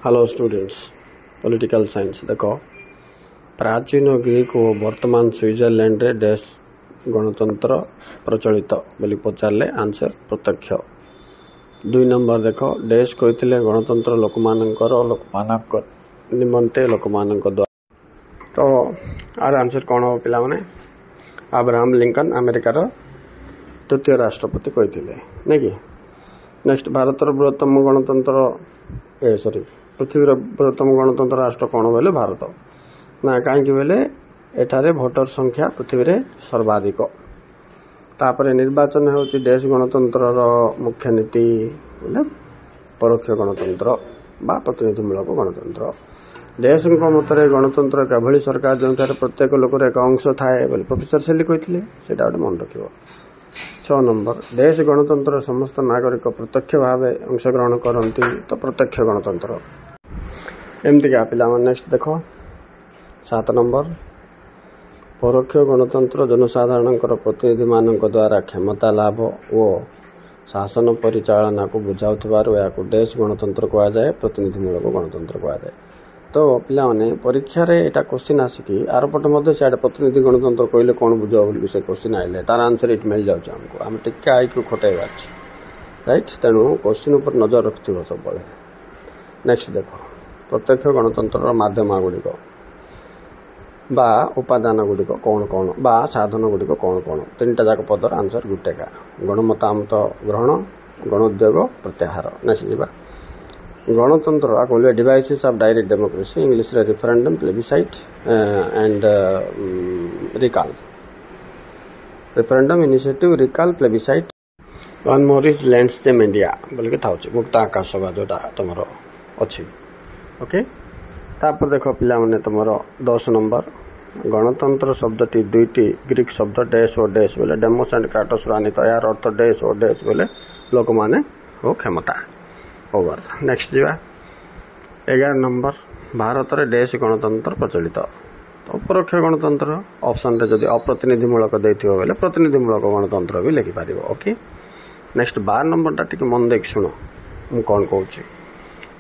Hello students political science देखो प्राचीन Greek और वर्तमान स्विट्जरलैंड रे देश गणतंत्र प्रचलित बोली पचारे आंसर प्रत्यक्ष। 2 नंबर देखो देश कहते गणतंत्र लोक निमंते लोक द्वारा। तो आर आंसर कौन हो पिला माने अब्राहम लिंकन अमेरिकार तृतीय राष्ट्रपति कहते नहीं कि। नेक्स्ट भारतर बृहत्तम गणतंत्र पृथ्वीर बृहत्तम गणतंत्र राष्ट्र कौन बोले भारत ना कहीं बोले एठारे भोटर संख्या पृथ्वी रे सर्वाधिक। तापर निर्वाचन होची देश गणतंत्र मुख्य नीति बोले परोक्ष गणतंत्र बा प्रतिनिधिमूलक गणतंत्र। देश मतरे गणतंत्र एक एभली सरकार जो प्रत्येक लोकर एक अंश थाए बोले प्रोफेसर सेली कहते से मन रखियो। 6 नंबर देश गणतंत्र समस्त नागरिक प्रत्यक्ष भाव अंशग्रहण करती तो प्रत्यक्ष गणतंत्र एमती क्या पिला। नेक्स्ट देखो 7 नंबर परोक्ष गणतंत्र जनसाधारण प्रतिनिधि मान द्वारा क्षमता लाभ और शासन परिचालना को बुझाऊ देश गणतंत्र कहुए प्रतिनिधिमूलक गणतंत्र कहुए। तो पिला माने परीक्षा रे एटा क्वेश्चन आसिकी आरपट मध्य से प्रतिनिधि गणतंत्र कहले कौन बुझ बोली से क्वेश्चन आइले तार आंसर इट मिल जाउछ हमको हम टिके आईक्यू खटेबा राइट। तेणु क्वेश्चन ऊपर नजर रखिथिबो सब बेले। नेक्स्ट देखो प्रत्यक्ष गणतंत्र माध्यम गुड़िक बा उपादान गुड़िक कौन कौन बा साधन गुड़िक कौन कौन 3टा जाक पदर आंसर गुटेका गणमतामत ग्रहण गणोद्योग प्रत्याहार। नेक्स्ट जीवा गणतंत्र कहले devices of direct democracy English रे referendum plebiscite and recall referendum initiative recall plebiscite. One more is landscape India बोल के थाउची मुक्त आकाश सभा जोटा तुमर अच्छी ओके। तापर देखो पिला माने तुमर 10 नंबर गणतंत्र शब्दटी 2टी ग्रीक शब्द डेस और डेस बोले डेमोस एंड क्राटोस रानित यार अर्थ डेस और डेस बोले लोक माने हो क्षमता ओवर। नेक्स्ट जीवा 11 नंबर भारत रे देश गणतंत्र प्रचलित तो परोक्ष गणतंत्र ऑप्शन रे जदि अप्रतिनिधिमूलक देथिबो बेले प्रतिनिधिमूलक गणतंत्र भी लिखि पारिबो ओके। नेक्स्ट 12 नंबर टा टिके मन देख सुनो मु कोन कहूची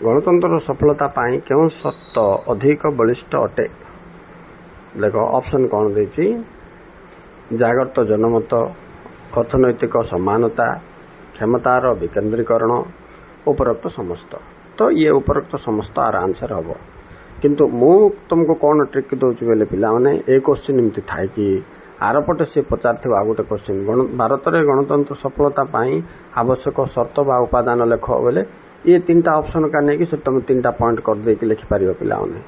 गणतंत्र सफलता पाई केउ शर्त अधिक बलिष्ठ अटे। देखो ऑप्शन कौन देछि जागृत जनमत अर्थनैतिक समानता क्षमतार विकेंद्रीकरण उपरोक्त समस्त। तो ये उपरोक्त समस्त आर आंसर हम किंतु मु तुमको कौन ट्रिक दूसरी बोले पिला माने ए क्वेश्चन एमती थाए कि आरपटे से पचार आ गोटे क्वेश्चन भारत में गणतंत्र सफलता पाई आवश्यक शर्त बा उपादान लेख बोले ये 3टा ऑप्शन का नहीं कि तुम 3टा पॉइंट कर दे कि लिखिपार पिला माने।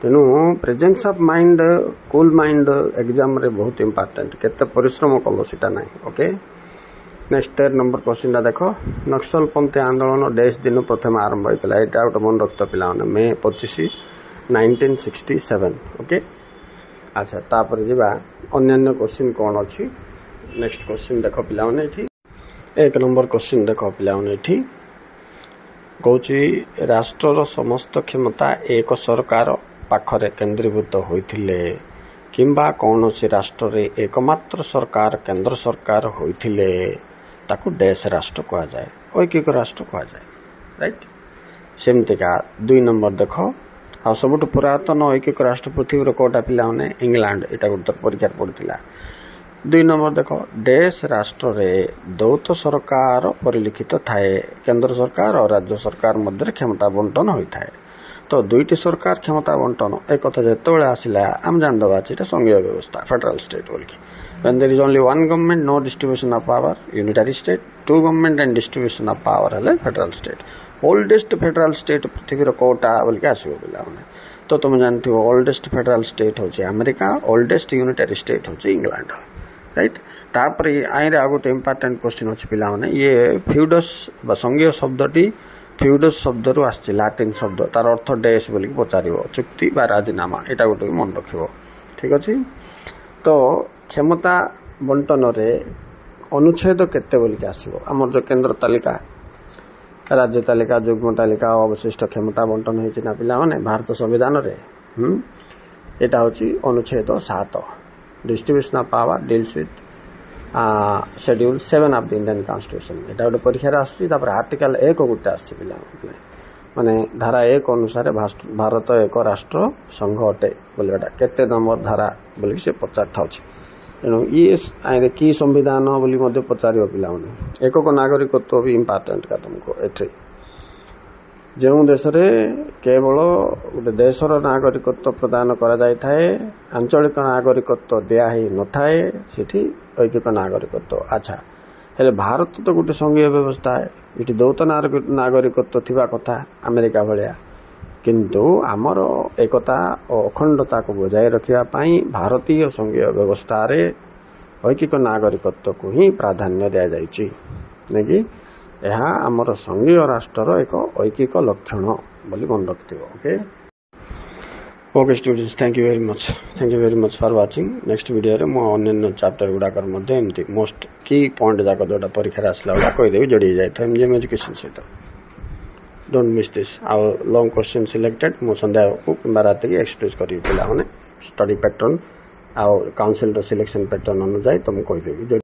तेणु presence of mind cool mind exam रे बहुत इंपोर्टेंट केते परिश्रम कलो सीटा नहीं ओके। नेक्स्ट 13 नंबर क्वेश्चन देखो नक्सलपंथी आंदोलन देश दिन प्रथम आरंभ होता है यहाँ गोटे मन रखता पिला मे 25 1967 ओके। अच्छा तापर जीवा अन्य क्वेश्चन कौन अच्छी। नेक्स्ट क्वेश्चन देख पिला 1 नंबर क्वेश्चन देख पिला कौची राष्ट्रर समस्त क्षमता एक सरकार पाखरे केंद्रीभूत होइथिले किंबा कौन सी राष्ट्र रे एकमात्र सरकार केंद्र सरकार होइथिले ताकू देश राष्ट्र कहा जाए ऐकिक राष्ट्र कहा जाए राइट। सेमतिका 2 नंबर देख आ सब पुरातन ऐकिक राष्ट्र पृथ्वी कोटा पिला इंग्लैंड यहाँ गोटे परीक्षा पड़ता। 2 नंबर देख देश राष्ट्र रे दौत सरकार परिलिखित थाए केंद्र सरकार और राज्य सरकार मध्य क्षमता बंटन होता है। तो 2टी सरकार क्षमता बंटन एक कथा जो आसला आम जानदबा संघीय व्यवस्था फेडरल स्टेट बोल when there is only one government no distribution of power unitary state 2 government and distribution of power है federal state oldest federal state पृथ्वी कोटा बोल के आसो पिला तो तुम जानती हो ओल्डेस्ट फेडरल स्टेट होची अमेरिका ओल्डेस्ट यूनिटरी स्टेट होची इंग्लैंड राइट। तापर आई रे गोटे इंपोर्टेंट क्वेश्चन अच्छी पिला ये फ्यूडस संघीय शब्दटी फ्यूडस शब्द रु आसी लाटिन शब्द तार अर्थ डेस बोल पचार चुक्ति बा राजीनामा यहाँ गोटे मन रख ठीक अच्छे। तो क्षमता बंटन रे अनुच्छेद केते बोल के आसो आमर जो केंद्र तालिका राज्य तालिका युग्म तालिका अवशिष्ट क्षमता बंटन होना पिला माने भारत संविधान रे यहाँ हूँ अनुच्छेद 7 distribution of power deals with schedule 7 of the Indian constitution यहाँ गोटे परीक्षा आर्टिकल 1 गोटे आस माने धारा 1 अनुसार भारत एक राष्ट्र संघ अटे बोलटा केते नंबर धारा बोल से पचार था तेणु ये कि संविधान बोली पचार पिला एकक नागरिकत्व भी इम्पोर्टेंट का तुमको एठे जो देश केवल गोटे देशर नागरिकत्व प्रदान करा आंचलिक नागरिकत्व दिया न थाए सेठी ऐकिक नागरिकत्व अच्छा हेले भारत तो गोटे संघीय व्यवस्था है ये दौत नागरिकत्व थिबा कथा अमेरिका भाया किंतु आमर एकता और अखंडता को बजाय रखा भारतीय संघीय व्यवस्था रे ऐकिक नागरिकत्व को ही प्राधान्य दि जाइए नहीं यह आमर संघीय राष्ट्र एक ऐकिक लक्षण बोली मन रखिथ okay students thank you very much for watching next video रे मो अन्य चैप्टर गुडाकर एमती मोस्ट की पॉइंट जाक जोटा परीक्षा आसला गुड़ा कहीदेवी जोड़ी जाए एमजीएम एजुकेशन सहित डोंट मिस दिस आउ लॉन्ग क्वेश्चन सिलेक्टेड मो संध्या को कि रात की एक्सप्रेस करी पिला स्टडी पैटर्न आउ काउंसिल सिलेक्शन पैटर्न अनुसार तुमको कहीदेवी।